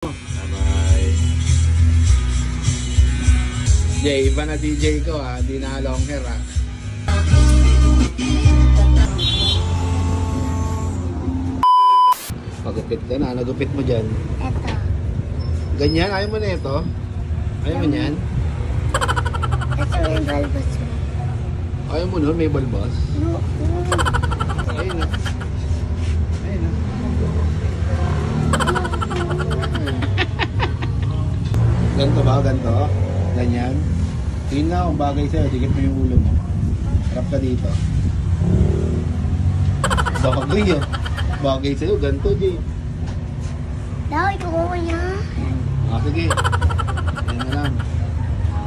Bye-bye. Jay, iba na DJ ko ha, di na long hair ha. Pagupit ka na, nagupit mo dyan. Eto. Ganyan, ayaw mo na ito? Ayaw mo yan? Ito yung balbas mo. Ayaw mo nun, may balbas? No. Ayun na. Ayun na. Ganto ba? Ganto? Ganyan? Tingin na kung bagay sa'yo, dikit mo yung ulo mo. Harap ka dito. Bagay yun. Bagay sa'yo, ganto, Jay. Daw, ikaw ko niya. Sige. Yan na lang.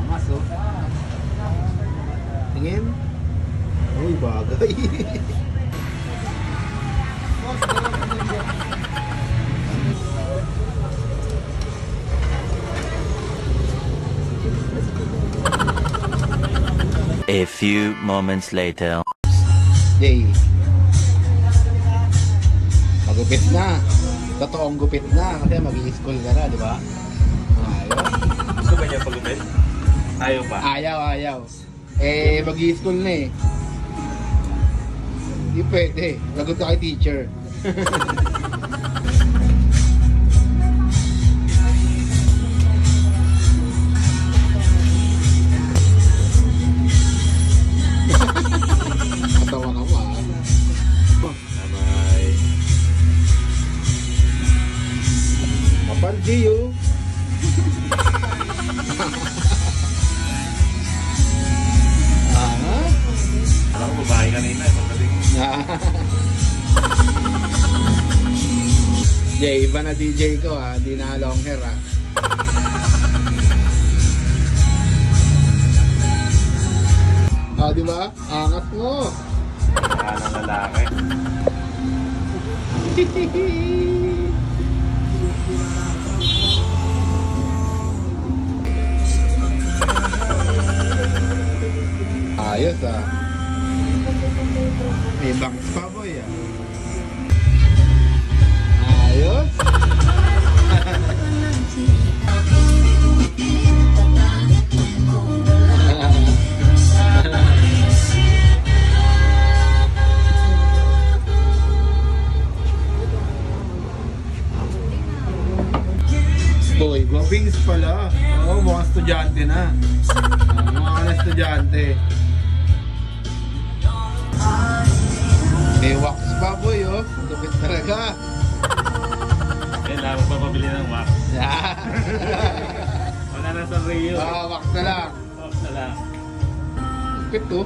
Mas, oh. Tingin. Uy, bagay. A few moments later. Jay. Magupit na. Totoong gupit na kasi mag-i-school ka na, di ba? Ayaw. Gusto ba niya pagupit? Ayaw pa? Ayaw. Eh, mag-i-school na eh. Hindi pwede. Lagot ka kay teacher. Katawa ka pa. Bye-bye. Kapal, Gio. Alam ko babae kanina. Jay, iba na DJ ko ha, di na long hair ha. Di ba? Angat mo. Anong lalaki. Ayos ah. May bangs pa boy ah. Ayos. Boy, wings pala. Oo, mukhang estudyante na. Mukhang estudyante. May wax pa boy oh. Lupit talaga. Eh, dapat pa pabili ng wax. Wala na sa Rio. Wax na lang. Wax na lang. Lupit oh.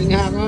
Nga ako.